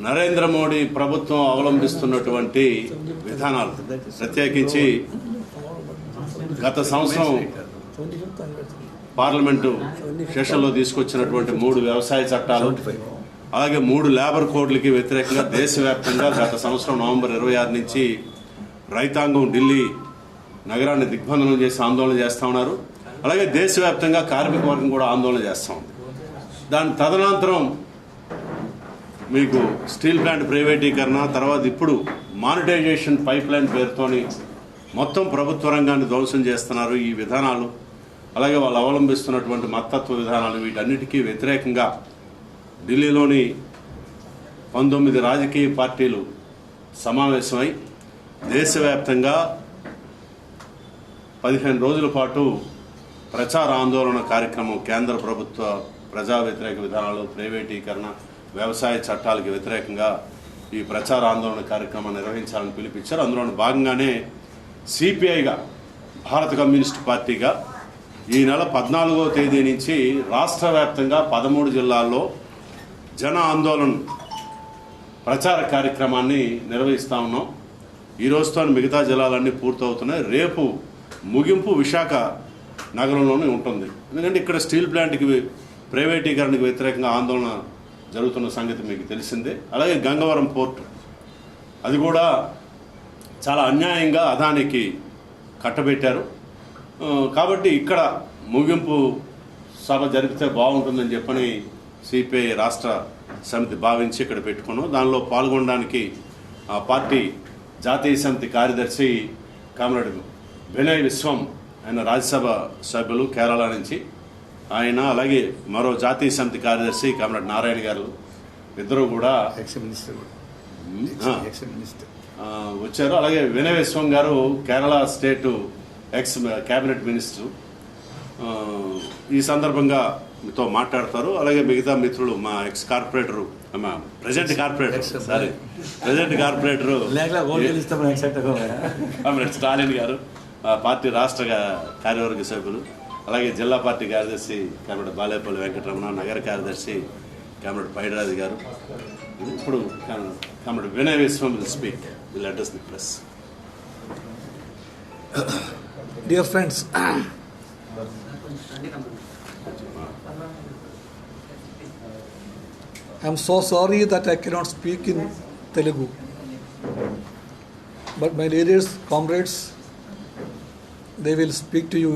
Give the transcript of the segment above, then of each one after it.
నరేంద్ర మోడీ ప్రభుత్వం అవలంబిస్తున్నటువంటి విధానాలు ప్రత్యేకించి గత సంవత్సరం పార్లమెంటు సెషన్లో తీసుకొచ్చినటువంటి 3 వ్యవసాయ చట్టాలు అలాగే 3 లేబర్ కోడ్లకి వ్యతిరేకంగా దేశవ్యాప్తంగా గత సంవత్సరం నవంబర్ 26 నుంచి రైతాంగం ఢిల్లీ నగరాన్ని దిగ్బంధనం చేసి ఆందోళన చేస్తూ ఉన్నారు. అలాగే దేశవ్యాప్తంగా కార్మిక వర్గం కూడా ఆందోళన చేస్తూ ఉంది. దాని తదనంతరం మీకు స్టీల్ ప్లాంట్ ప్రైవేటీకరణ, తర్వాత ఇప్పుడు మానిటైజేషన్ పైప్ లైన్ పేరుతోని మొత్తం ప్రభుత్వ రంగాన్ని ధ్వంసం చేస్తున్నారు. ఈ విధానాలు అలాగే వాళ్ళు అవలంబిస్తున్నటువంటి మత్తత్వ విధానాలు వీటన్నిటికీ వ్యతిరేకంగా ఢిల్లీలోని 19 రాజకీయ పార్టీలు సమావేశమై దేశవ్యాప్తంగా 15 రోజుల పాటు ప్రచార ఆందోళన కార్యక్రమం కేంద్ర ప్రభుత్వ ప్రజా వ్యతిరేక విధానాలు, ప్రైవేటీకరణ, వ్యవసాయ చట్టాలకు వ్యతిరేకంగా ఈ ప్రచార ఆందోళన కార్యక్రమాన్ని నిర్వహించాలని పిలిపించారు. అందులో భాగంగానే సిపిఐగా భారత కమ్యూనిస్ట్ పార్టీగా ఈ నెల 14వ తేదీ నుంచి రాష్ట్ర వ్యాప్తంగా 13 జిల్లాల్లో జన ఆందోళన ప్రచార కార్యక్రమాన్ని నిర్వహిస్తూ ఉన్నాం. ఈ రోజుతో మిగతా జిల్లాలన్నీ పూర్తవుతున్నాయి. రేపు ముగింపు విశాఖ నగరంలోనే ఉంటుంది. ఎందుకంటే ఇక్కడ స్టీల్ ప్లాంట్కి ప్రైవేటీకరణకు వ్యతిరేకంగా ఆందోళన జరుగుతున్న సంగతి మీకు తెలిసిందే. అలాగే గంగవరం పోర్టు అది కూడా చాలా అన్యాయంగా అదానికి కట్టబెట్టారు. కాబట్టి ఇక్కడ ముగింపు సభ జరిపితే బాగుంటుందని చెప్పని సిపిఐ రాష్ట్ర సమితి భావించి ఇక్కడ పెట్టుకున్నాం. దానిలో పాల్గొనడానికి ఆ పార్టీ జాతీయ సమితి కార్యదర్శి కామ్రేడ్ వినయ్ విశ్వం, ఆయన రాజ్యసభ సభ్యులు కేరళ నుంచి ఆయన, అలాగే మరో జాతీయ సమితి కార్యదర్శి కామ్రేడ్ నారాయణ గారు, ఇద్దరు కూడా వచ్చారు. అలాగే వినయ్ విశ్వం గారు Kerala state X cabinet minister, ఈ సందర్భంగా మీతో మాట్లాడతారు. అలాగే మిగతా మిత్రులు మా ఎక్స్ కార్పొరేటరు, మా ప్రజెంట్ కార్పొరేటర్ కామ్రేడ్ స్టాలిన్ గారు, పార్టీ రాష్ట్ర కార్యవర్గ సభ్యులు, అలాగే జిల్లా పార్టీ కార్యదర్శి కామ్రేడ్ బాలేపల్లి వెంకటరమణ, నగర కార్యదర్శి కామ్రేడ్ పైడరాజు గారు. ఇప్పుడు comrade Vinay Vishwam will speak, will address the press. Dear friends, I am so sorry that I cannot speak in Telugu, but my leaders, comrades, they will speak to you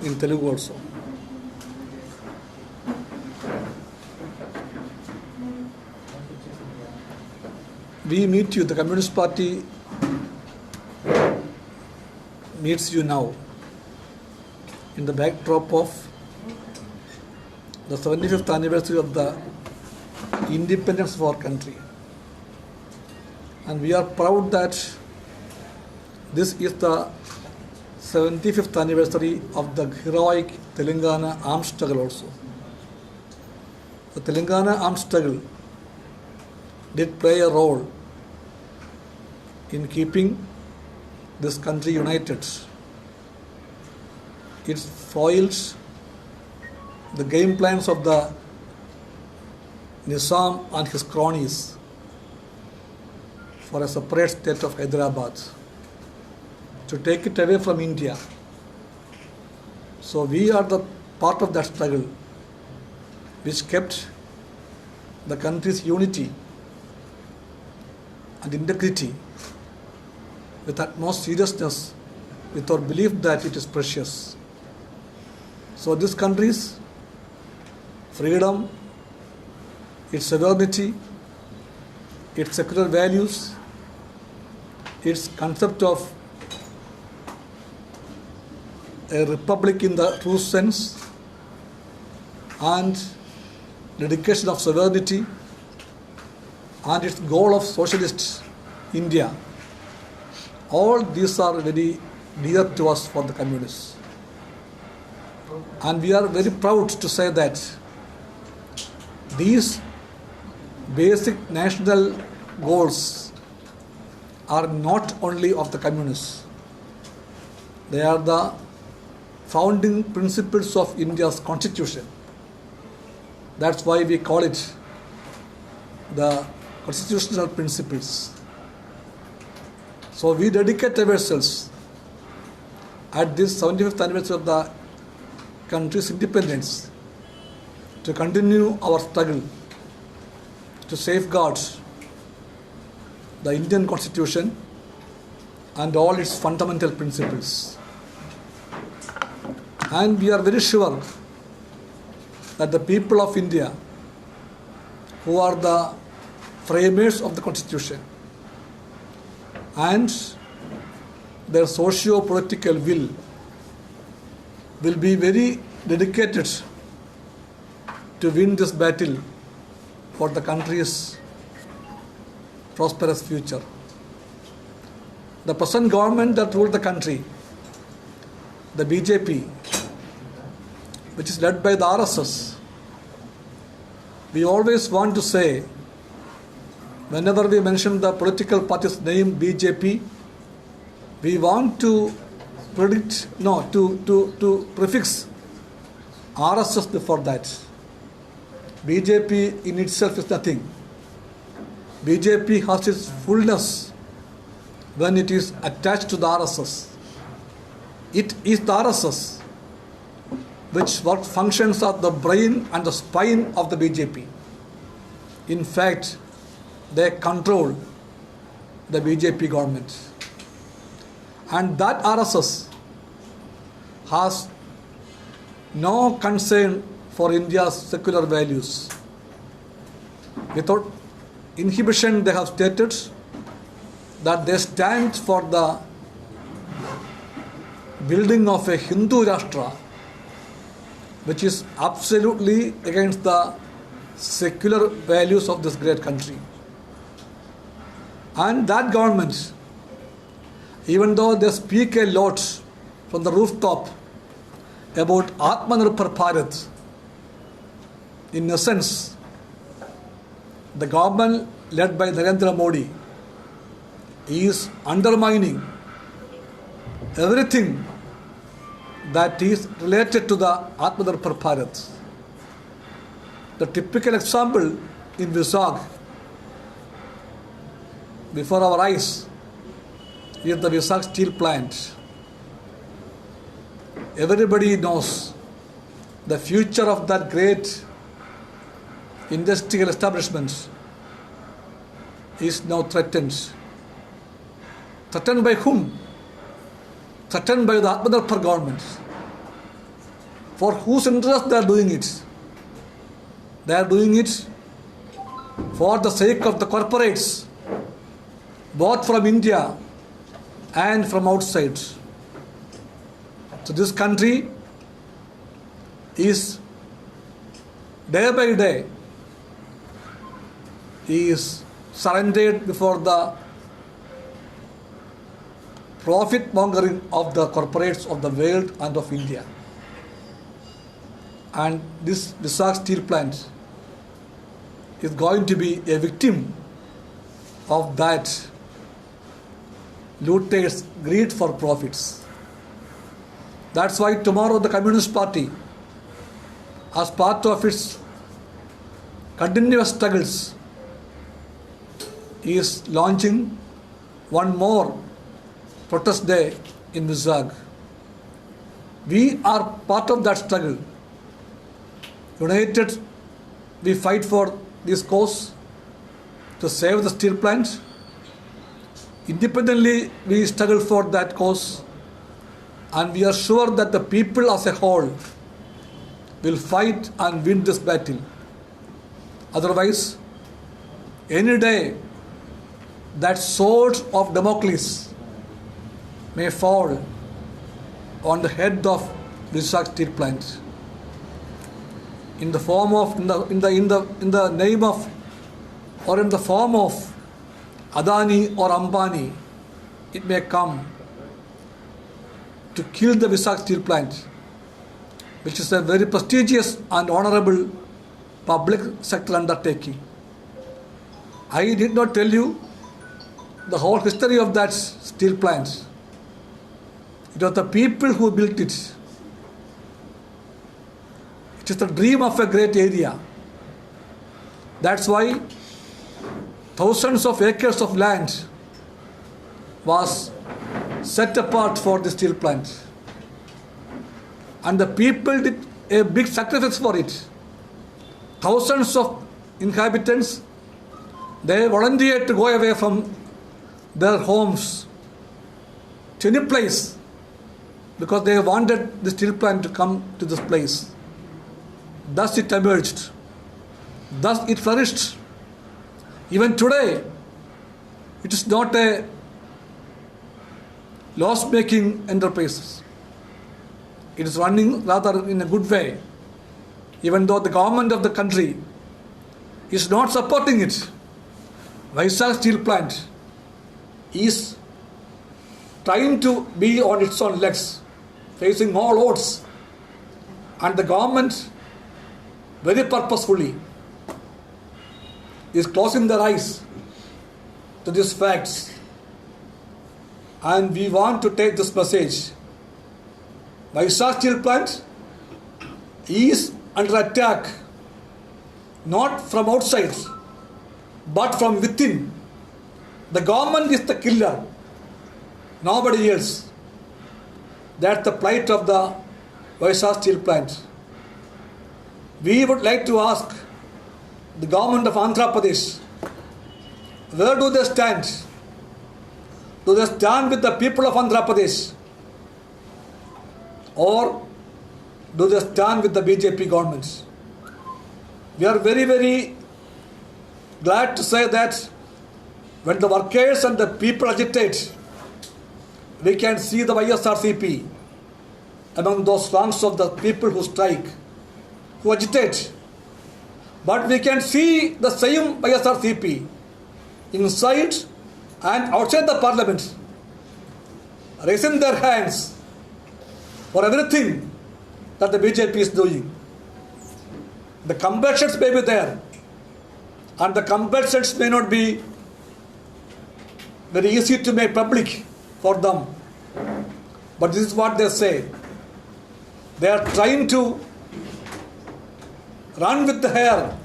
in Telugu also. We meet you, the Communist Party meets you now in the backdrop of the 75th anniversary of the independence of our country. And we are proud that this is the 75th anniversary of the heroic Telangana armed struggle also. The Telangana armed struggle did play a role in keeping this country united. It foiled the game plans of the Nizam and his cronies for a separate state of Hyderabad, to take it away from India. So we are the part of that struggle which kept the country's unity and integrity with utmost seriousness, with our belief that it is precious. So this country's freedom, its sovereignty, its secular values, its concept of a republic in the true sense, and dedication of sovereignty, and its goal of socialist India, all these are very dear to us for the communists. And we are very proud to say that these basic national goals are not only of the communists, they are the founding principles of India's constitution. That's why we call it the constitutional principles. So we dedicate ourselves at this 75th anniversary of the country's independence to continue our struggle to safeguard the Indian Constitution and all its fundamental principles. And we are very sure that the people of India, who are the framers of the Constitution, and their socio-political will be very dedicated to win this battle for the country's prosperous future. The present government that ruled the country, the BJP, which is led by the RSS, we always want to say, whenever we mention the political party's name BJP, we want to prefix RSS before that. BJP in itself is nothing. BJP has its fullness when it is attached to the RSS. It is the RSS which functions as the brain and the spine of the BJP. In fact, they control the BJP government. And that RSS has no concern for India's secular values. Without inhibition, they have stated that they stand for the building of a Hindu Rashtra, which is absolutely against the secular values of this great country. And that government, even though they speak a lot from the rooftop about Atmanirbhar Bharat, in essence, the government led by Narendra Modi is undermining everything that is related to the Atmanirbhar Bharat. The typical example in Vizag, before our eyes, is the Vizag steel plant. Everybody knows the future of that great industrial establishment is now threatened. Threatened by whom? Threatened by the Atmanirbhar government. For whose interest they are doing it? They are doing it for the sake of the corporates, both from India and from outside. So this country is day by day is surrendered before the profit mongering of the corporates of the world and of India. And this Vizag steel plant is going to be a victim of that looters' greed for profits. That's why tomorrow the Communist Party, as part of its continuous struggles, is launching one more protest day in Vizag. We are part of that struggle. United, we fight for this cause to save the steel plant. Independently, we struggle for that cause, and we are sure that the people as a whole will fight and win this battle. Otherwise, any day, that sword of Damocles may fall on the head of Vizag steel plant in the form of in the name of or in the form of Adani or Ambani. It may come to kill the Vizag steel plant, which is a very prestigious and honorable public sector undertaking. I did not tell you the whole history of that steel plant. It was the people who built it. It is the dream of a great area. That's why thousands of acres of land was set apart for the steel plant. And the people did a big sacrifice for it. Thousands of inhabitants, they volunteered to go away from their homes to any place because they wanted the steel plant to come to this place. Thus it emerged. Thus it flourished. Even today, it is not a loss-making enterprise. It is running rather in a good way, even though the government of the country is not supporting it. Vizag steel plant is trying to be on its own legs, facing all odds, and the government very purposefully is closing their eyes to these facts. And we want to take this message. Vizag steel plant is under attack, not from outside, but from within. The government is the killer, nobody else. That's the plight of the Vizag steel plant. We would like to ask the government of Andhra Pradesh, where do they stand? Do they stand with the people of Andhra Pradesh? Or do they stand with the BJP government? We are very, very glad to say that when the workers and the people agitate, we can see the YSRCP among those ranks of the people who strike, who agitate. But we can see the same YSRCP inside and outside the parliament raising their hands for everything that the BJP is doing. The compulsions may be there, and the compulsions may not be very easy to make public for them. But this is what they say. They are trying to run with the hare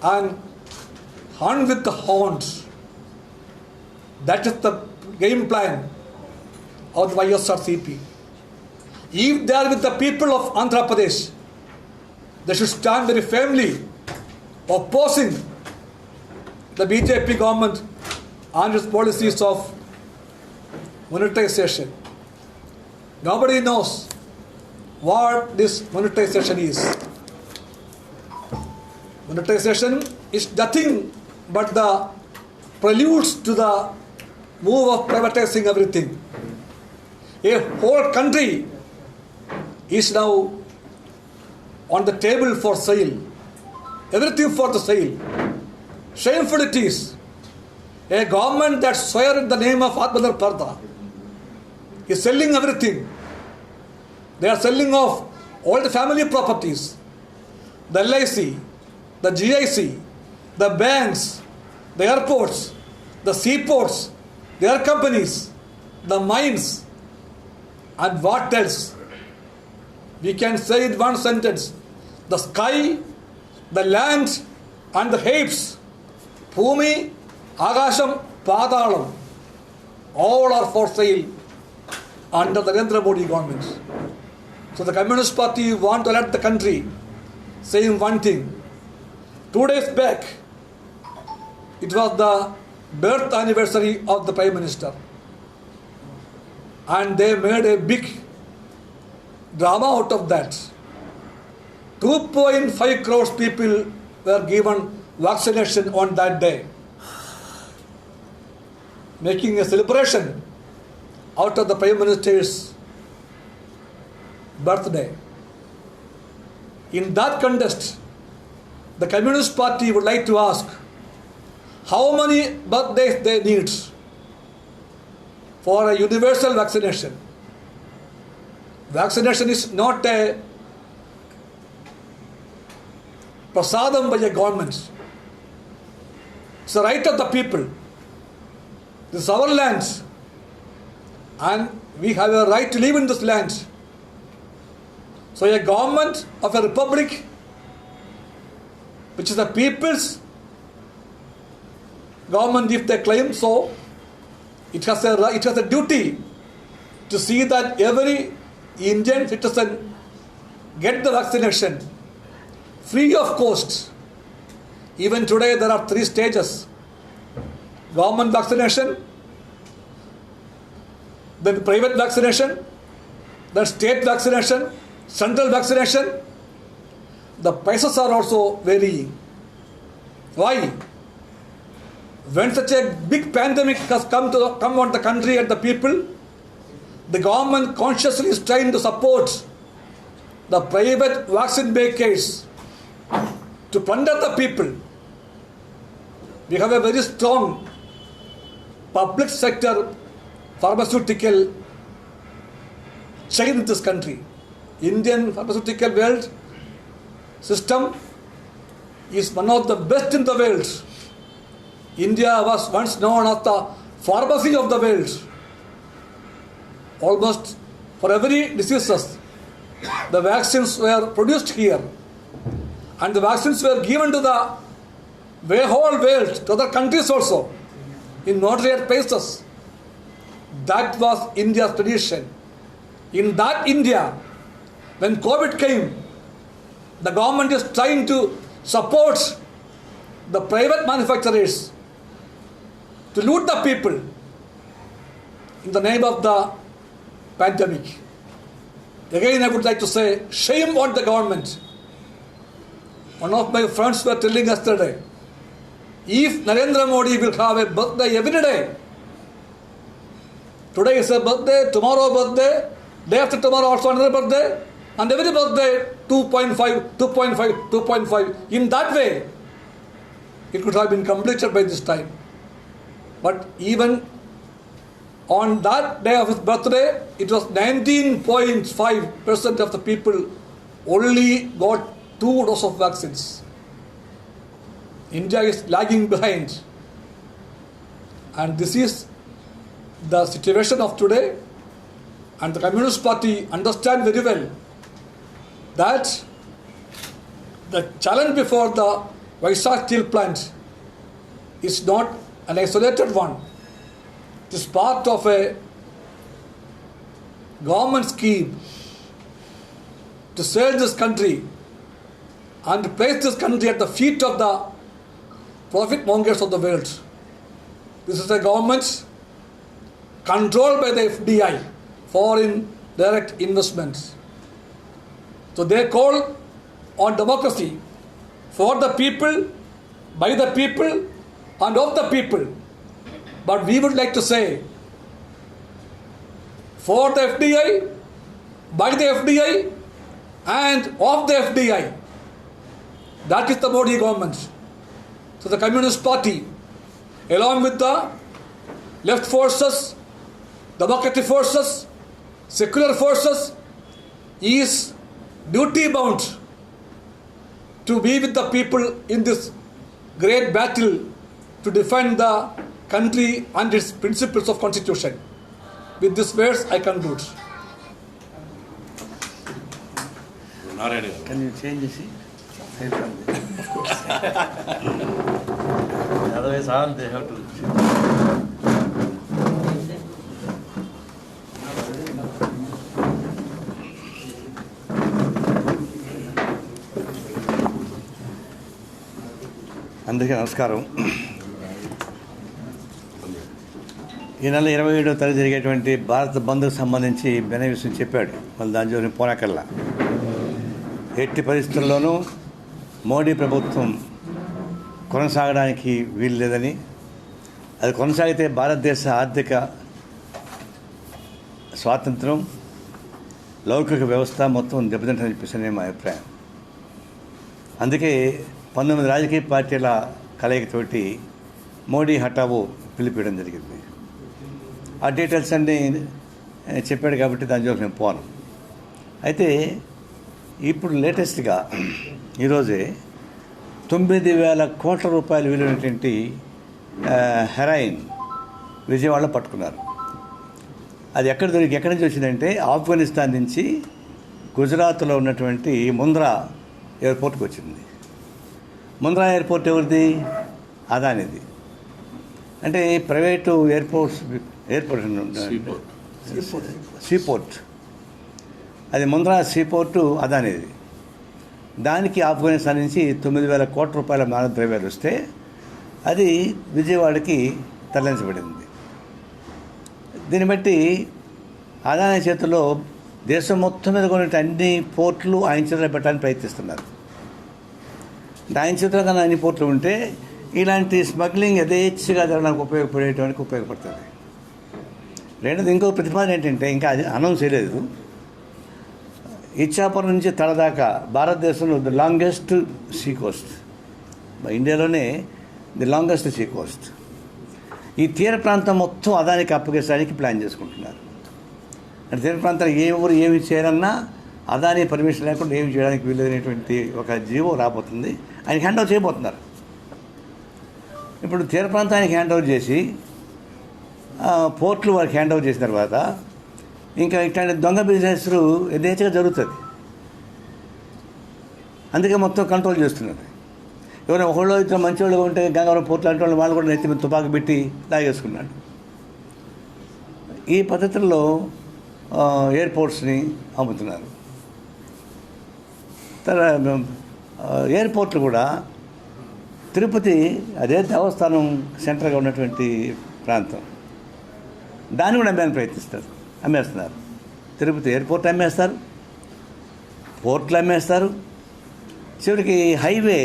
and hunt with the hounds. That is the game plan of the YSRCP. If they are with the people of Andhra Pradesh, they should stand very firmly opposing the BJP government and its policies of monetization. Nobody knows what this monetization is. Monetization is nothing but the preludes to the move of privatizing everything. A whole country is now on the table for sale. Everything for the sale. Shameful it is. A government that swears in the name of Atmanirbhar Bharat is selling everything. They are selling off all the family properties, the LIC, the GIC, the banks, the airports, the seaports, the air companies, the mines, and what else? We can say in one sentence: the sky, the land, and the apes, Bhumi, Agasham, Padalam, all are for sale under the Narendra Modi government. So the Communist Party want to alert the country, saying one thing. 2 days back, it was the birth anniversary of the Prime Minister. And they made a big drama out of that. 2.5 crores people were given vaccination on that day, making a celebration out of the Prime Minister's birthday. In that context, the Communist Party would like to ask how many birthdays they need for a universal vaccination. Vaccination is not a prasadam by a government. It's the right of the people. This is our land, and we have a right to live in this land. So a government of a republic, which is the people's, government, if they claim so, it has a duty to see that every Indian citizen get the vaccination free of cost. Even today there are 3 stages: government vaccination, then private vaccination, then state vaccination, central vaccination. The prices are also varying. Why? When such a big pandemic has come on the country and the people, the government consciously is trying to support the private vaccine makers to plunder the people. We have a very strong public sector pharmaceutical chain in this country. Indian pharmaceutical world system is one of the best in the world. India was once known as the pharmacy of the world. Almost for every diseases, the vaccines were produced here, and the vaccines were given to the whole world, to other countries also, in not rare places. That was India's tradition. In that India, when COVID came, the government is trying to support the private manufacturers to loot the people in the name of the pandemic. Again, I would like to say, shame on the government. One of my friends were telling yesterday, if Narendra Modi will have a birthday every day, today is a birthday, tomorrow birthday, day after tomorrow also another birthday, and every birthday 2.5. In that way, it could have been completed by this time. But even on that day of his birthday, it was 19.5% of the people only got 2 doses of vaccines. India is lagging behind. And this is the situation of today. And the Communist Party understand very well that the challenge before the Vizag steel plant is not an isolated one. It is part of a government scheme to save this country and to place this country at the feet of the profit mongers of the world. This is a government controlled by the FDI, foreign direct investments. So they call on democracy for the people, by the people, and of the people. But we would like to say, for the FDI, by the FDI, and of the FDI. That is the Modi government. So the Communist Party, along with the left forces, democratic forces, secular forces, is duty bound to be with the people in this great battle to defend the country and its principles of constitution. With these words, I conclude. Narayana. Can you change the seat? Of course. Otherwise, all they have to sit. అందరికీ నమస్కారం. ఈ నెల 27వ తారీఖు జరిగేటువంటి భారత బంద్కు సంబంధించి బెనై విషయం చెప్పాడు. మళ్ళీ దాని జోలికి పోనకల్లా ఎట్టి పరిస్థితుల్లోనూ మోడీ ప్రభుత్వం కొనసాగడానికి వీలు లేదని, అది కొనసాగితే భారతదేశ ఆర్థిక స్వాతంత్రం, లౌకిక వ్యవస్థ మొత్తం దెబ్బతింటని చెప్పేసి మా అభిప్రాయం. అందుకే 19 రాజకీయ పార్టీల కలయికతోటి మోడీ హఠావో పిలిపించడం జరిగింది. ఆ డీటెయిల్స్ అన్నీ చెప్పాడు కాబట్టి దాని జోలికి నేను పోను. అయితే ఇప్పుడు లేటెస్ట్గా ఈరోజే 9,000 కోట్ల రూపాయలు విలువైనటువంటి హెరాయిన్ విజయవాడలో పట్టుకున్నారు. అది ఎక్కడి నుంచి వచ్చిందంటే ఆఫ్ఘనిస్తాన్ నుంచి గుజరాత్లో ఉన్నటువంటి ముంద్రా ఎయిర్పోర్ట్కి వచ్చింది. ముంద్రా ఎయిర్పోర్ట్ ఎవరిది? అదానిది. అంటే ప్రైవేటు ఎయిర్పోర్ట్ సీపోర్ట్, అది ముంద్రా సీపోర్టు అదానిది. దానికి ఆఫ్ఘనిస్తాన్ నుంచి 9,000 కోట్ల రూపాయల మానవ ద్రవ్యాలు వస్తే అది విజయవాడకి తరలించబడింది. దీన్ని బట్టి అదాని చేతుల్లో దేశం మొత్తం మీద కొన్ని అన్ని పోర్ట్లు ఆయన చేతిలో పెట్టడానికి ప్రయత్నిస్తున్నారు. ఆయన చేతిలో కన్నా అన్ని పోర్ట్లు ఉంటే ఇలాంటి స్మగ్లింగ్ యథేచ్ఛగా జరగడానికి ఉపయోగపడుతుంది. రెండోది ఇంకో ప్రతిపాదన ఏంటంటే, ఇంకా అది అనౌన్స్ చేయలేదు, ఇచ్చాపురం నుంచి తలదాకా భారతదేశంలో ది లాంగెస్ట్ సీ కోస్ట్, ఇండియాలోనే ది లాంగెస్ట్ సీ కోస్ట్. ఈ తీర ప్రాంతం మొత్తం అదానికి అప్పగించడానికి ప్లాన్ చేసుకుంటున్నారు. అంటే తీర ప్రాంతాలు ఏ ఊరు ఏమి చేయాలన్నా అదాని పర్మిషన్ లేకుండా ఏమి చేయడానికి వీలైనటువంటి ఒక జీవో రాబోతుంది. ఆయనకి హ్యాండ్ ఓవర్ చేయబోతున్నారు. ఇప్పుడు తీర ప్రాంతానికి హ్యాండ్ ఓవర్ చేసి పోర్ట్లు వారికి హ్యాండ్ ఓవర్ చేసిన తర్వాత ఇంకా ఇట్లాంటి దొంగ బిజినెస్ యథేచ్ఛగా జరుగుతుంది. అందుకే మొత్తం కంట్రోల్ చేస్తున్నారు. ఎవరైనా ఒకళ్ళు ఇద్దరు మంచివాళ్ళు ఉంటే గంగావరం పోర్ట్లు అంటే వాళ్ళు కూడా నెత్తి మీద తుపాకు పెట్టి లాగేసుకున్నాడు. ఈ పద్ధతుల్లో ఎయిర్పోర్ట్స్ని అమ్ముతున్నారు. ఎయిర్పోర్ట్లు కూడా తిరుపతి అదే దేవస్థానం సెంటర్గా ఉన్నటువంటి ప్రాంతం, దాన్ని కూడా అమ్మేస్తున్నారు. తిరుపతి ఎయిర్పోర్ట్ అమ్మేస్తారు, పోర్ట్లు అమ్మేస్తారు. చివరికి హైవే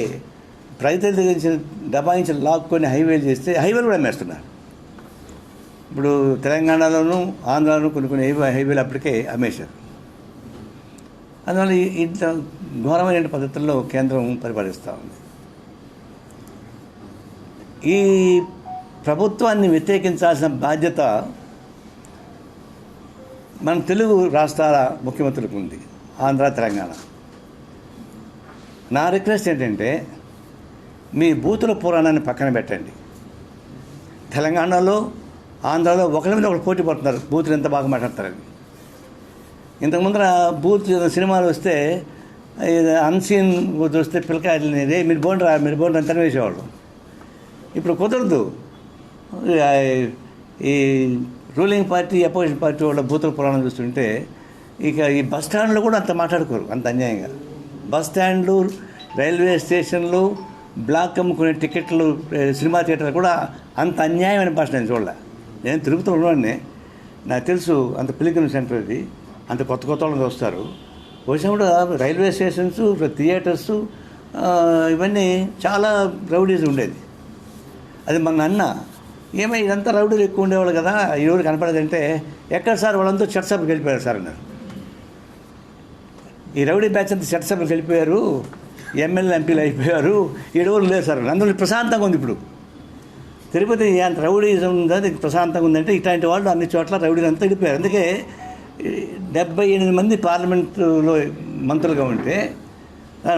ప్రజల దగ్గర దబాయించి లాక్కొని హైవేలు చేస్తే హైవేలు కూడా అమ్మేస్తున్నారు. ఇప్పుడు తెలంగాణలోను ఆంధ్రాలోను కొన్ని హైవేలు అప్పటికే అమ్మేశారు. అందువల్ల ఇంత ఘోరమైన పద్ధతుల్లో కేంద్రం పరిపాలిస్తూ ఉంది. ఈ ప్రభుత్వాన్ని వ్యతిరేకించాల్సిన బాధ్యత మన తెలుగు రాష్ట్రాల ముఖ్యమంత్రులకు ఉంది, ఆంధ్ర తెలంగాణ. నా రిక్వెస్ట్ ఏంటంటే, మీ బూతుల పురాణాన్ని పక్కన పెట్టండి. తెలంగాణలో ఆంధ్రాలో ఒకరి మీద ఒకరు పోటీ పడుతున్నారు బూతులు ఎంత బాగా మాట్లాడతారని. ఇంతకుముందర బూత్ సినిమాలు వస్తే అన్సీన్ చూస్తే పిల్లకాయలని రే మీరు బోండ్రా అని తరివేసేవాళ్ళు. ఇప్పుడు కుదరదు. ఈ రూలింగ్ పార్టీ అపోజిషన్ పార్టీ వాళ్ళ బూతుల పురాణం చూస్తుంటే ఇక ఈ బస్ స్టాండ్లో కూడా అంత మాట్లాడుకోరు, అంత అన్యాయంగా. బస్ స్టాండ్లు, రైల్వే స్టేషన్లు, బ్లాక్ అమ్ముకునే టికెట్లు, సినిమా థియేటర్లు కూడా అంత అన్యాయమైన భాష నేను చూడలే. నేను తిరుగుతూ ఉన్నవాడిని, నాకు తెలుసు అంత పిలిగ్రిమ్ సెంటర్ ఇది, అంత కొత్త వాళ్ళని వస్తారు. వచ్చినప్పుడు రైల్వే స్టేషన్స్, థియేటర్స్ ఇవన్నీ చాలా రౌడీస్ ఉండేది. అది మన అన్న ఏమో ఇదంతా రౌడీలు ఎక్కువ ఉండేవాళ్ళు కదా, ఈ రోజు కనపడదంటే ఎక్కడ సార్ వాళ్ళంతా చర్చలకు వెళ్ళిపోయారు సార్ అన్నారు. ఈ రౌడీ బ్యాచ్ అంతా చర్చలకు వెళ్ళిపోయారు, ఎమ్మెల్యే ఎంపీలు అయిపోయారు, ఈడోళ్ళు లేదు సార్. అందులో ప్రశాంతంగా ఉంది. ఇప్పుడు తిరుపతి అంత రౌడీజం ఉందా, ప్రశాంతంగా ఉందంటే ఇట్లాంటి వాళ్ళు అన్ని చోట్ల రౌడీలు అంతా వెళ్ళిపోయారు. అందుకే 78 మంది పార్లమెంటులో మంత్రులుగా ఉంటే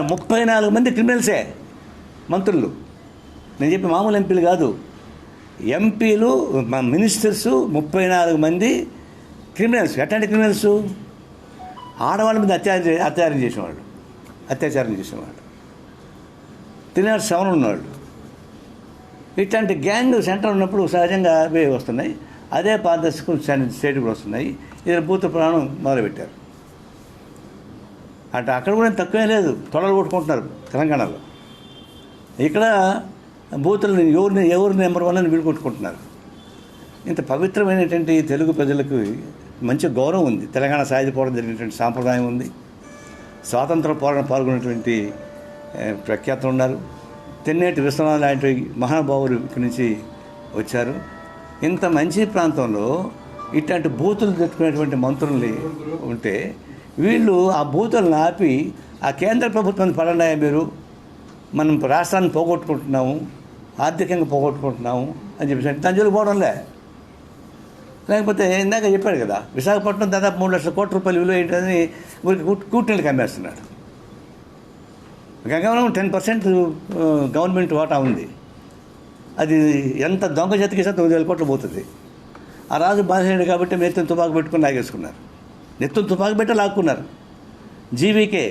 34 మంది క్రిమినల్సే మంత్రులు. నేను చెప్పి మామూలు ఎంపీలు కాదు, ఎంపీలు, మినిస్టర్సు 34 మంది క్రిమినల్స్. ఎట్లాంటి క్రిమినల్స్? ఆడవాళ్ళ మీద అత్యాచారం చేసేవాళ్ళు, తినేవాళ్ళు, శవనం ఉన్నవాళ్ళు. ఇట్లాంటి గ్యాంగ్ సెంటర్ ఉన్నప్పుడు సహజంగా అవే వస్తున్నాయి. అదే పారదర్శకం స్టేట్ కూడా వస్తున్నాయి. ఇది భూత పురాణం మొదలుపెట్టారు. అంటే అక్కడ కూడా తక్కువే లేదు, తొడలు కొట్టుకుంటున్నారు తెలంగాణలో. ఇక్కడ బూతులను ఎవరు నెంబర్ 1 అని వీళ్ళు కొట్టుకుంటున్నారు. ఇంత పవిత్రమైనటువంటి తెలుగు ప్రజలకు మంచి గౌరవం ఉంది. తెలంగాణ సాయుధ పోరాటం జరిగినటువంటి సాంప్రదాయం ఉంది. స్వాతంత్ర పోరాటం పాల్గొన్నటువంటి ప్రఖ్యాతులు ఉన్నారు. తెన్నేటి విశ్వనాథ్ లాంటి మహానుభావులు ఇక్కడి నుంచి వచ్చారు. ఇంత మంచి ప్రాంతంలో ఇట్లాంటి బూతులు తెచ్చుకునేటువంటి మంత్రుల్ని ఉంటే వీళ్ళు ఆ బూతులను ఆపి ఆ కేంద్ర ప్రభుత్వాన్ని పడన్నాయా మీరు, మనం రాష్ట్రాన్ని పోగొట్టుకుంటున్నాము, ఆర్థికంగా పోగొట్టుకుంటున్నాము అని చెప్పేసి దాని జోలికి పోవడంలే. లేకపోతే ఇందాక చెప్పాడు కదా, విశాఖపట్నం దాదాపు 3 లక్షల కోట్ల రూపాయలు విలువ ఏంటని ఊరికి కూటమిలకు అమ్మేస్తున్నాడు. గంగవరం 10% గవర్నమెంట్ వాటా ఉంది. అది ఎంత దొంగ జతకిస్తే 9,000 కోట్లు పోతుంది. ఆ రాజు బాధేయుడు కాబట్టి నెత్తుని తుపాకు పెట్టుకుని లాగేసుకున్నారు. నెత్తుని తుపాకు పెట్టి లాక్కున్నారు. జీవీకే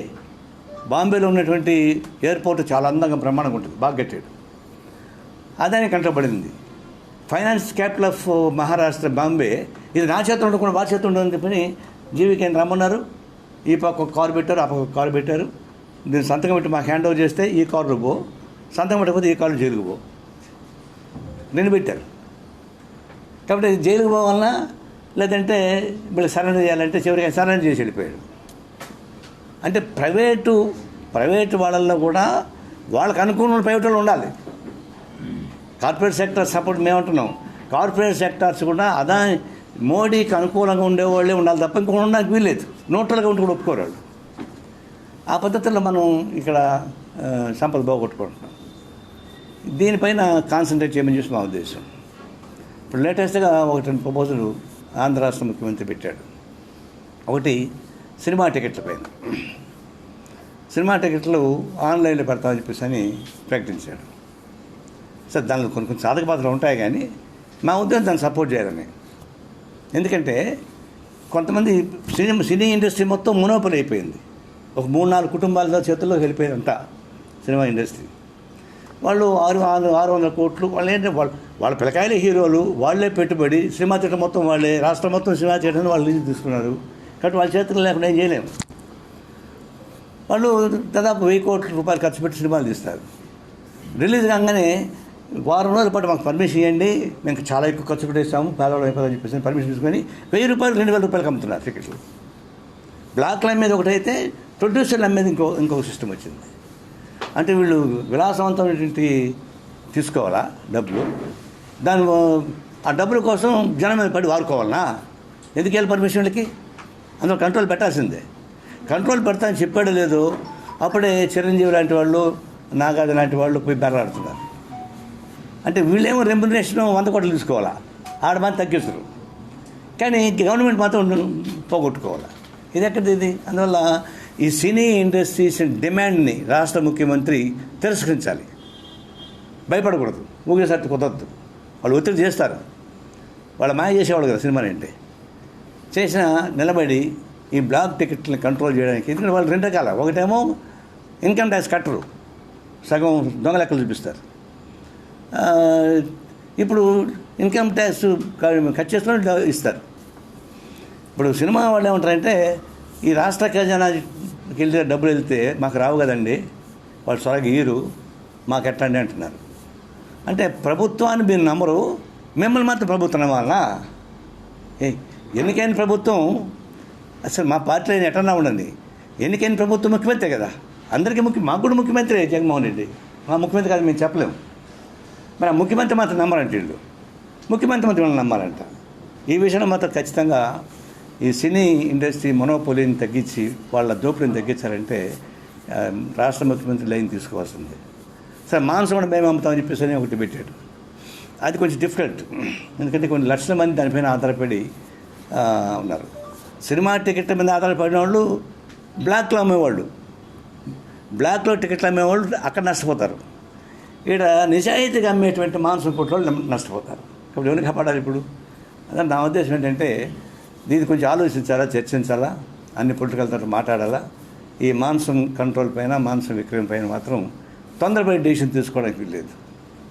బాంబేలో ఉన్నటువంటి ఎయిర్పోర్ట్ చాలా అందంగా బ్రహ్మాండంగా ఉంటుంది, బాగా కట్టాడు. అదాని కంటపడింది. Finance capital of Maharashtra Bombay, ఇది నా చేతిలో ఉండకుండా వారి చేతిలో ఉండదని చెప్పని జీవికేని రమ్మన్నారు. ఈ పక్క ఒక కారు పెట్టారు, ఆ పక్క ఒక కారు పెట్టారు. దీన్ని సంతకం పెట్టి మాకు హ్యాండ్ ఓవర్ చేస్తే ఈ కారులో పో, సంతకం పెట్టకపోతే ఈ కారు జైలుకు పో, నేను పెట్టారు. కాబట్టి జైలుకు పోవాలన్నా లేదంటే వీళ్ళు సరెండర్ చేయాలంటే చివరికి ఆయన సరెండర్ చేసి వెళ్ళిపోయాడు. అంటే ప్రైవేటు వాళ్ళల్లో కూడా వాళ్ళకి అనుకూలంగా ప్రైవేట్ వాళ్ళు ఉండాలి. కార్పొరేట్ సెక్టర్ సపోర్ట్ మేమంటున్నాం. కార్పొరేట్ సెక్టార్స్ కూడా మోడీకి అనుకూలంగా ఉండేవాళ్ళే ఉండాలి తప్ప ఇంకొకటి ఉండడానికి వీల్లేదు. న్యూట్రల్గా ఉంటే కూడా ఒప్పుకోరు వాళ్ళు. ఆ పద్ధతిలో మనం ఇక్కడ సంపద పోగొట్టుకుంటున్నాం. దీనిపైన కాన్సన్ట్రేట్ చేయమని చూసి మా ఉద్దేశం. ఇప్పుడు లేటెస్ట్గా ఒకటి ప్రపోజల్ ఆంధ్ర రాష్ట్ర ముఖ్యమంత్రి పెట్టాడు. ఒకటి సినిమా టికెట్ల పైన. సినిమా టికెట్లు ఆన్లైన్లో పెడతామని చెప్పేసి అని ప్రకటించాడు. సార్ దానిలో కొన్ని సాధక బాధలు ఉంటాయి, కానీ మా ఉద్దేశం దాన్ని సపోర్ట్ చేయాలని. ఎందుకంటే కొంతమంది సినీ ఇండస్ట్రీ మొత్తం మునోపలి అయిపోయింది. ఒక 3-4 కుటుంబాల చేతుల్లో వెళ్ళిపోయిందంట సినిమా ఇండస్ట్రీ. వాళ్ళు 600 కోట్లు వాళ్ళు ఏంటంటే వాళ్ళ పిల్లకాయలే హీరోలు, వాళ్ళే పెట్టుబడి, సినిమా థియేటర్ మొత్తం వాళ్ళే, రాష్ట్రం మొత్తం సినిమా థియేటర్ని వాళ్ళు లీజు తీసుకున్నారు. కాబట్టి వాళ్ళ చేతుల్లో లేకుండా ఏం చేయలేము. వాళ్ళు దాదాపు 1000 కోట్ల రూపాయలు ఖర్చు పెట్టి సినిమాలు తీస్తారు. రిలీజ్ కాగానే వారం రోజుల పాటు మాకు పర్మిషన్ ఇవ్వండి, మేము చాలా ఎక్కువ ఖర్చు పెట్టేస్తాము, పేదవాళ్ళు అయిపోతుందని చెప్పేసి పర్మిషన్ తీసుకొని 1000 రూపాయలు 2000 రూపాయలకి అమ్ముతున్నారు టికెట్లు. బ్లాక్లు అమ్మేది ఒకటైతే ప్రొడ్యూసర్లు అమ్మేది ఇంకొక సిస్టమ్ వచ్చింది. అంటే వీళ్ళు విలాసవంతమైనటువంటి తీసుకోవాలా డబ్బులు, ఆ డబ్బుల కోసం జనం మీద పడి వాడుకోవాలనా? ఎందుకు వెళ్ళి పర్మిషన్లకి? అందులో కంట్రోల్ పెట్టాల్సిందే. కంట్రోల్ పెడతానని చెప్పాడో లేదో అప్పుడే చిరంజీవి లాంటి వాళ్ళు, నాగార్జున లాంటి వాళ్ళు పోయి బెర్రాడుతున్నారు. అంటే వీళ్ళేమో రెమ్యునరేషన్ 100 కోట్లు తీసుకోవాలా, ఆడమంది తగ్గిస్తారు, కానీ గవర్నమెంట్ మాత్రం పోగొట్టుకోవాలా. ఇది ఎక్కడిది? అందువల్ల ఈ సినీ ఇండస్ట్రీస్ డిమాండ్ని రాష్ట్ర ముఖ్యమంత్రి తిరస్కరించాలి. భయపడకూడదు, ఊగేసరికి కుదరదు. వాళ్ళు ఒత్తిడి చేస్తారు, వాళ్ళు మాయ చేసేవాళ్ళు కదా సినిమాని. అంటే చేసిన నిలబడి ఈ బ్లాక్ టికెట్ని కంట్రోల్ చేయడానికి. ఎందుకంటే వాళ్ళు 2 రకాల, ఒకటేమో ఇన్కమ్ ట్యాక్స్ కట్టరు, సగం దొంగ లెక్కలు చూపిస్తారు. ఇప్పుడు ఇన్కమ్ ట్యాక్స్ కట్ చేసుకుని ఇస్తారు. ఇప్పుడు సినిమా వాళ్ళు ఏమంటారంటే ఈ రాష్ట్ర ఖజానాకి వెళ్ళే డబ్బులు వెళ్తే మాకు రావు కదండి, వాళ్ళు సొరగ ఇయ్యరు, మాకు ఎట్టండి అంటున్నారు. అంటే ప్రభుత్వాన్ని మీరు నమ్మరు, మిమ్మల్ని మాత్రం ప్రభుత్వం నమ్మాలనా? ఎన్నికైన ప్రభుత్వం అసలు మా పార్టీలో ఎట్టన్నా ఉండండి, ఎన్నికైన ప్రభుత్వం ముఖ్యమంత్రి కదా, అందరికీ మాకు కూడా ముఖ్యమంత్రి జగన్మోహన్ రెడ్డి. మా ముఖ్యమంత్రి కాదు మేము చెప్పలేము. మరి ఆ ముఖ్యమంత్రి మాత్రం నమ్మాలంటే వీళ్ళు, ముఖ్యమంత్రి మాత్రం నమ్మాలంట. ఈ విషయంలో మాత్రం ఖచ్చితంగా ఈ సినీ ఇండస్ట్రీ మొనోపోలీని తగ్గించి వాళ్ళ దోపిడీని తగ్గించాలంటే రాష్ట్ర ముఖ్యమంత్రి లైన్ తీసుకోవాల్సిందే. సరే మాంసం కూడా మేము అమ్ముతామని చెప్పేసి అని ఒకటి పెట్టాడు. అది కొంచెం డిఫికల్ట్, ఎందుకంటే కొన్ని లక్షల మంది దానిపైన ఆధారపడి ఉన్నారు. సినిమా టికెట్ల మీద ఆధారపడిన వాళ్ళు బ్లాక్లో అమ్మేవాళ్ళు, బ్లాక్లో టికెట్లు అమ్మేవాళ్ళు అక్కడ నష్టపోతారు. ఇక్కడ నిజాయితీగా అమ్మేటువంటి మాంసం కొట్ల వాళ్ళు నష్టపోతారు. కాబట్టి ఎవరిని కాపాడాలి ఇప్పుడు? అదే నా ఉద్దేశం ఏంటంటే దీన్ని కొంచెం ఆలోచించాలా, చర్చించాలా, అన్ని పొలిటికల్ తరఫు మాట్లాడాలా. ఈ మాంసం కంట్రోల్ పైన, మాంసం విక్రయం పైన మాత్రం తొందరపడి డెసిషన్ తీసుకోవడానికి వీల్లేదు.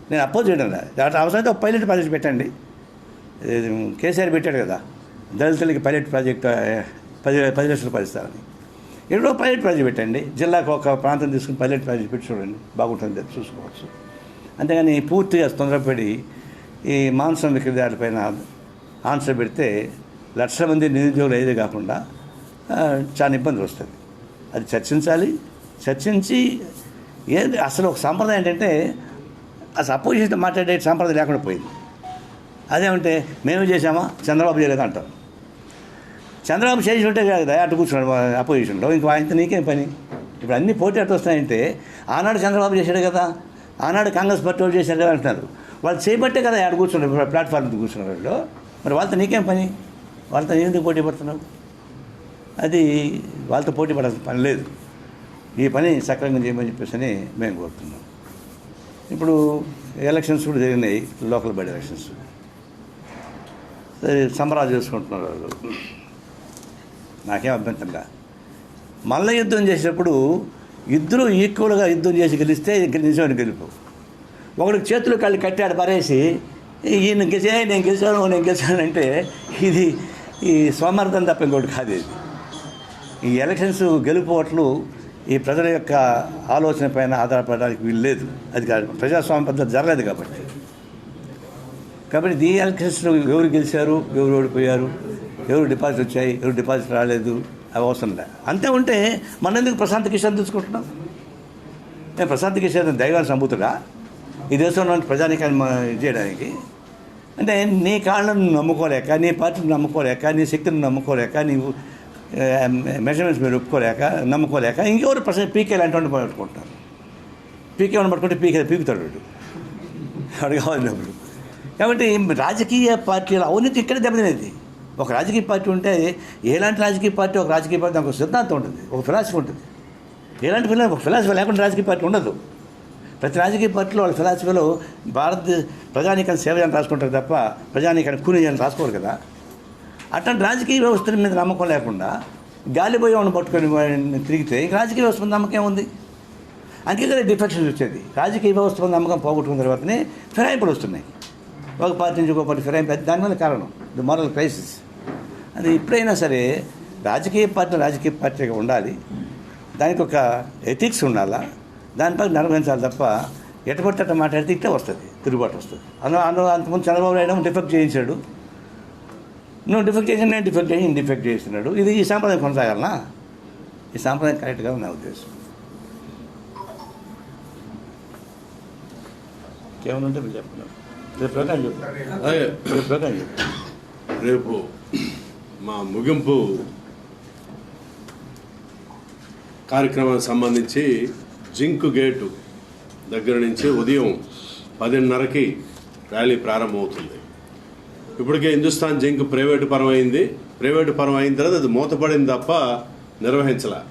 నేను అపోజ్ చేయడం లేదు. అవసరమైతే ఒక పైలట్ ప్రాజెక్ట్ పెట్టండి. కేసీఆర్ పెట్టాడు కదా, దళితులకి పైలట్ ప్రాజెక్ట్ 10 లక్షల రూపాయలు ఇస్తారని. ఎక్కడో పైలట్ ప్రాజెక్ట్ పెట్టండి, జిల్లాకు ఒక ప్రాంతం తీసుకుని పైలట్ ప్రాజెక్ట్ పెట్టి చూడండి, బాగుంటుంది, చూసుకోవచ్చు. అంతేగాని పూర్తిగా తొందరపడి ఈ మాంసం విక్రయదారులపైన ఆన్సర్ పెడితే లక్షల మంది నిరుద్యోగులు అయ్యేది కాకుండా చాలా ఇబ్బందులు వస్తుంది. అది చర్చించి ఏది అసలు ఒక సాంప్రదాయం ఏంటంటే అసలు అపోజిషన్ మాట్లాడే సాంప్రదాయం లేకుండా పోయింది. అదేమంటే మేము చేసామా, చంద్రబాబు చేయలేదు అంటాం. చంద్రబాబు చేసినట్టే కదా అటు కూర్చున్నాడు అపోజిషన్లో, ఇంక ఆయనతో నీకేం పని? ఇప్పుడు అన్ని పోటీ అటు వస్తాయంటే ఆనాడు చంద్రబాబు చేశాడు కదా, ఆనాడు కాంగ్రెస్ పార్టీ వాళ్ళు చేశారు కదా అంటున్నారు. వాళ్ళు చేయబట్టే కదా ఆడ కూర్చున్నారు, ప్లాట్ఫామ్ కూర్చున్నారు వాళ్ళు. మరి వాళ్ళతో నీకేం పని? వాళ్ళతో ఎందుకు పోటీ పడుతున్నావు? అది వాళ్ళతో పోటీ పడాల్సిన పని లేదు. ఈ పని సక్రమంగా చేయమని చెప్పేసి అని మేము కోరుతున్నాం. ఇప్పుడు ఎలక్షన్స్ కూడా జరిగినాయి, లోకల్ బాడీ ఎలక్షన్స్. సంబరాలు చేసుకుంటున్నారు వాళ్ళు. నాకేం అభ్యంతరంగా మల్ల యుద్ధం చేసేటప్పుడు ఇద్దరు ఈక్వల్గా యుద్ధం చేసి గెలిస్తే నిజమైన గెలుపు. ఒకడికి చేతులు కాళ్ళు కట్టాడు పరేసి ఈయన నేను గెలిచాను అంటే ఇది ఈ సోమర్థం తప్ప ఇంకోటి కాదు. ఇది ఈ ఎలక్షన్స్ గెలుపోట్లు ఈ ప్రజల యొక్క ఆలోచన పైన ఆధారపడడానికి వీలు లేదు. అది కాదు, ప్రజాస్వామ్య పద్ధతి జరగలేదు కాబట్టి ఈ ఎలక్షన్స్లో ఎవరు గెలిచారు, ఎవరు ఓడిపోయారు, ఎవరు డిపాజిట్ వచ్చాయి, ఎవరు డిపాజిట్ రాలేదు, అవి అవసరం లేదు. అంతే ఉంటే మన ఎందుకు ప్రశాంత్ కిషోర్ తీసుకుంటున్నాం? నేను ప్రశాంత్ కిషోర్ దైవాన్ని సంబూతుడా ఈ దేశంలో ప్రజానికాన్ని చేయడానికి? అంటే నీ కాళ్ళను నమ్ముకోలేక, నీ పార్టీని నమ్ముకోలేక, నీ శక్తిని నమ్ముకోలేక, నీవు మెజర్మెంట్స్ మీరు నమ్ముకోలేక ఇంకెవరు పీకే లాంటి వాడిని పట్టుకుంటారు. పీకే వాడిని పట్టుకుంటే పీకుతాడు వాడు కావాలన్నప్పుడు. కాబట్టి రాజకీయ పార్టీల అవినీతి ఇక్కడే దెబ్బతినేది. ఒక రాజకీయ పార్టీ ఉంటే ఎలాంటి రాజకీయ పార్టీ, ఒక రాజకీయ పార్టీ దానికి ఒక సిద్ధాంతం ఉంటుంది, ఒక ఫిలాసఫీ ఉంటుంది. ఎలాంటి ఒక ఫిలాసఫీ లేకుండా రాజకీయ పార్టీ ఉండదు. ప్రతి రాజకీయ పార్టీలో వాళ్ళ ఫిలాసఫీలో ప్రజానీకాన్ని సేవ చేయాలని రాసుకుంటారు తప్ప ప్రజానీకాన్ని కూని చేయాలని రాసుకోరు కదా. అట్లాంటి రాజకీయ వ్యవస్థల మీద నమ్మకం లేకుండా గాలిపోయి వాళ్ళని పట్టుకొని తిరిగితే ఇంక రాజకీయ వ్యవస్థ మీద నమ్మకం ఉంది. అందుకే కదా డిఫెక్షన్స్ వచ్చేది. రాజకీయ వ్యవస్థ మీద నమ్మకం పోగొట్టుకున్న తర్వాతనే ఫిరాయింపులు వస్తున్నాయి. ఒక పార్టీ నుంచి ఒక పార్టీ ఫిరాయింపు, దానివల్ల కారణం ది మోరల్ క్రైసిస్. అది ఎప్పుడైనా సరే రాజకీయ పార్టీగా ఉండాలి, దానికి ఒక ఎథిక్స్ ఉండాలా, దానిపై నిర్వహించాలి తప్ప ఎట్టబొట్టట మాట్లాడితే ఇట్లా వస్తుంది, తిరుగుబాటు వస్తుంది. అంతకుముందు చంద్రబాబు నాయుడు డిఫెక్ట్ చేయించాడు, నువ్వు డిఫెక్ట్ చేసి నేను డిఫెక్ట్ చేస్తున్నాడు. ఇది ఈ సాంప్రదాయం కొనసాగాలనా? ఈ సాంప్రదాయం కరెక్ట్గా నా ఉద్దేశం. కేవలం ఉంటే మీరు చెప్తున్నారు. రేపు ప్రకారం చెప్పు. రేపు మా ముగింపు కార్యక్రమానికి సంబంధించి జింక్ గేటు దగ్గర నుంచి ఉదయం 10:30కి ర్యాలీ ప్రారంభమవుతుంది. ఇప్పటికే హిందుస్థాన్ జింక్ ప్రైవేటు పరం అయిన తర్వాత అది మూతపడింది తప్ప నిర్వహించలే.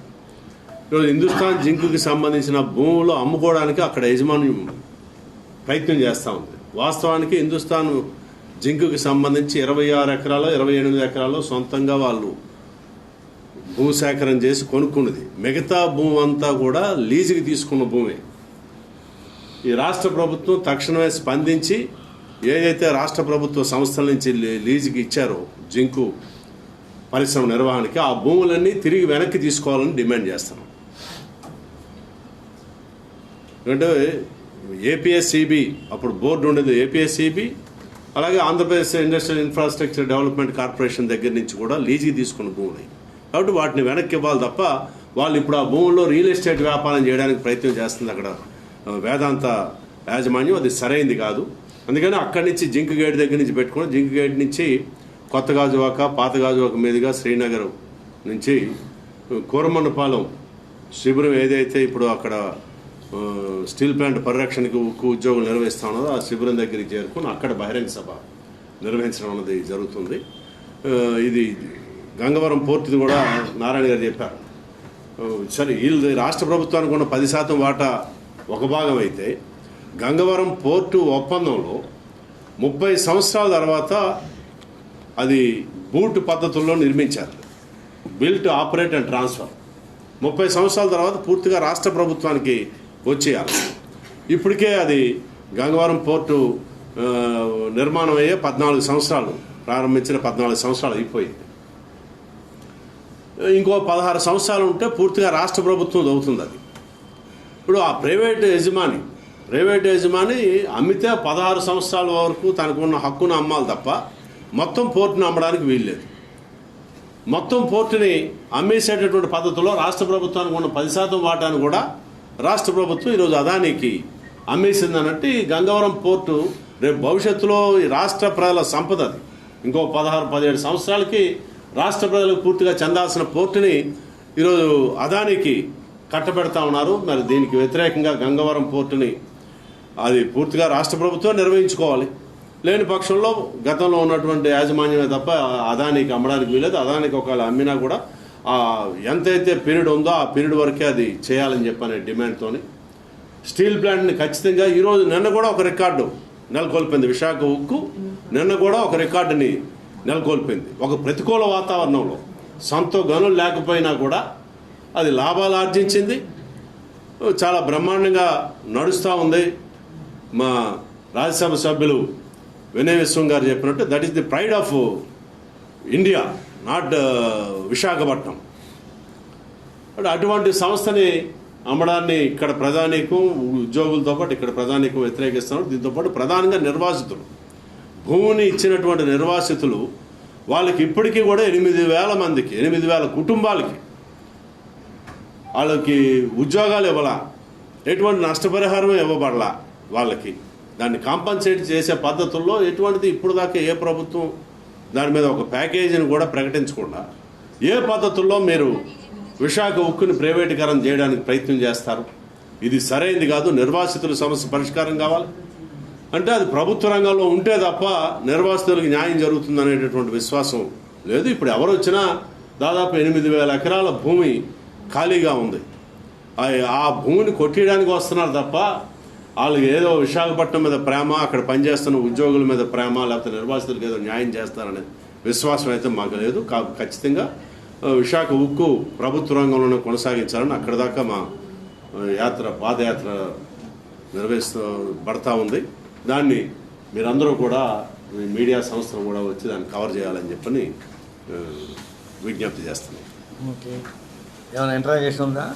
ఈరోజు హిందుస్థాన్ జింక్కి సంబంధించిన భూములు అమ్ముకోవడానికి అక్కడ యజమాన్యం ప్రయత్నం చేస్తూ ఉంది. వాస్తవానికి హిందుస్థాన్ జింక్కి సంబంధించి 26 ఎకరాలు 28 ఎకరాలు సొంతంగా వాళ్ళు భూసేకరణ చేసి కొనుక్కున్నది. మిగతా భూమి అంతా కూడా లీజుకి తీసుకున్న భూమే. ఈ రాష్ట్ర ప్రభుత్వం తక్షణమే స్పందించి ఏదైతే రాష్ట్ర ప్రభుత్వ సంస్థల నుంచి లీజుకి ఇచ్చారో జింకు పరిశ్రమ నిర్వహణకి, ఆ భూములన్నీ తిరిగి వెనక్కి తీసుకోవాలని డిమాండ్ చేస్తున్నాం. ఎందుకంటే ఏపీఎస్సిబి అప్పుడు బోర్డు ఉండేది, ఏపీఎస్సిబి అలాగే Andhra Pradesh industrial infrastructure development corporation దగ్గర నుంచి కూడా లీజుకి తీసుకున్న భూములు. కాబట్టి వాటిని వెనక్కి ఇవ్వాలి తప్ప వాళ్ళు ఇప్పుడు ఆ భూముల్లో రియల్ ఎస్టేట్ వ్యాపారం చేయడానికి ప్రయత్నం చేస్తుంది అక్కడ వేదాంత యాజమాన్యం. అది సరైంది కాదు. అందుకని అక్కడి నుంచి జింక్ గేట్ దగ్గర నుంచి పెట్టుకుని జింక్ గేట్ నుంచి కొత్త గాజువాక, పాత గాజువాక మీదుగా శ్రీనగర్ నుంచి కూరమన్నపాలెం శిబిరం ఏదైతే ఇప్పుడు అక్కడ స్టీల్ ప్లాంట్ పరిరక్షణకు ఉద్యోగులు నిర్వహిస్తూ ఉన్నదో ఆ శిబిరం దగ్గరికి చేరుకుని అక్కడ బహిరంగ సభ నిర్వహించడం అన్నది జరుగుతుంది. ఇది గంగవరం పోర్టుది కూడా నారాయణ గారు చెప్పారు. సరే, వీళ్ళు రాష్ట్ర ప్రభుత్వానికి ఉన్న 10% వాటా ఒక భాగం అయితే గంగవరం పోర్టు ఒప్పందంలో 30 సంవత్సరాల తర్వాత అది బూట్ పద్ధతుల్లో నిర్మించారు. Built, operate and transfer. 30 సంవత్సరాల తర్వాత పూర్తిగా రాష్ట్ర ప్రభుత్వానికి వచ్చేయాలి. ఇప్పటికే అది గంగవరం పోర్టు నిర్మాణం అయ్యే 14 సంవత్సరాలు, ప్రారంభించిన 14 సంవత్సరాలు అయిపోయింది. ఇంకో 16 సంవత్సరాలు ఉంటే పూర్తిగా రాష్ట్ర ప్రభుత్వం అవుతుంది. అది ఇప్పుడు ఆ ప్రైవేట్ యజమాని అమ్మితే 16 సంవత్సరాల వరకు తనకున్న హక్కును అమ్మాలి తప్ప మొత్తం పోర్టును అమ్మడానికి వీల్లేదు. మొత్తం పోర్టుని అమ్మేసేటటువంటి పద్ధతిలో రాష్ట్ర ప్రభుత్వానికి ఉన్న 10% వాటాను కూడా రాష్ట్ర ప్రభుత్వం ఈరోజు అదానికి అమ్మేసింది అన్నట్టు ఈ గంగవరం పోర్టు రేపు భవిష్యత్తులో ఈ రాష్ట్ర ప్రజల సంపద. అది ఇంకో 16-17 సంవత్సరాలకి రాష్ట్ర ప్రజలకు పూర్తిగా చెందాల్సిన పోర్టుని ఈరోజు అదానికి కట్టబెడతా ఉన్నారు. మరి దీనికి వ్యతిరేకంగా గంగవరం పోర్టుని అది పూర్తిగా రాష్ట్ర ప్రభుత్వం నిర్వహించుకోవాలి. లేని పక్షంలో గతంలో ఉన్నటువంటి యాజమాన్యమే తప్ప అదానికి అమ్మడానికి వీలేదు. అదానికి ఒకవేళ అమ్మినా కూడా ఎంతైతే పీరియడ్ ఉందో ఆ పీరియడ్ వరకే అది చేయాలని చెప్పనే డిమాండ్తో స్టీల్ ప్లాంట్ని ఖచ్చితంగా ఈరోజు నిన్న కూడా ఒక రికార్డు నెలకొల్పింది. విశాఖ ఉక్కు నిన్న కూడా ఒక రికార్డుని నెలకొల్పింది. ఒక ప్రతికూల వాతావరణంలో సొంత గనులు లేకపోయినా కూడా అది లాభాలు ఆర్జించింది. చాలా బ్రహ్మాండంగా నడుస్తూ ఉంది. మా రాజ్యసభ సభ్యులు వినయ్ విశ్వం గారు చెప్పినట్టు that is the pride of India, not Visakhapatnam. అటువంటి సంస్థని అమ్మడాన్ని ఇక్కడ ప్రజానీకం, ఉద్యోగులతో పాటు ఇక్కడ ప్రజానీకం వ్యతిరేకిస్తున్నారు. దీంతోపాటు ప్రధానంగా నిర్వాసితులు, భూమిని ఇచ్చినటువంటి నిర్వాసితులు, వాళ్ళకి ఇప్పటికీ కూడా 8,000 మందికి, 8,000 కుటుంబాలకి వాళ్ళకి ఉద్యోగాలు ఇవ్వాల, ఎటువంటి నష్టపరిహారం ఇవ్వబడాల వాళ్ళకి. దాన్ని కాంపన్సేట్ చేసే పద్ధతుల్లో ఎటువంటిది ఇప్పుడు దాకా ఏ ప్రభుత్వం దాని మీద ఒక ప్యాకేజీని కూడా ప్రకటించకుండా ఏ పద్ధతుల్లో మీరు విశాఖ ఉక్కుని ప్రైవేటీకరణ చేయడానికి ప్రయత్నం చేస్తారు? ఇది సరైనది కాదు. నిర్వాసితుల సమస్య పరిష్కారం కావాలి అంటే అది ప్రభుత్వ రంగంలో ఉంటే తప్ప నిర్వాసితులకు న్యాయం జరుగుతుంది అనేటటువంటి విశ్వాసం లేదు. ఇప్పుడు ఎవరు వచ్చినా దాదాపు 8,000 ఎకరాల భూమి ఖాళీగా ఉంది. ఆ భూమిని కొట్టేయడానికి వస్తున్నారు తప్ప వాళ్ళకి ఏదో విశాఖపట్నం మీద ప్రేమ, అక్కడ పనిచేస్తున్న ఉద్యోగుల మీద ప్రేమ, లేకపోతే నిర్వాసితులకు ఏదో న్యాయం చేస్తారనే విశ్వాసం అయితే మాకు లేదు. ఖచ్చితంగా విశాఖ ఉక్కు ప్రభుత్వ రంగంలోనే కొనసాగించాలని అక్కడ దాకా మా పాదయాత్ర నిర్వహిస్తబడతా ఉంది. దాన్ని మీరందరూ కూడా మీడియా సంస్థలు కూడా వచ్చి దాన్ని కవర్ చేయాలని చెప్పని విజ్ఞప్తి చేస్తున్నాం. ఓకే, ఏమైనా ఇంట్రాగేషన్ ఉందా?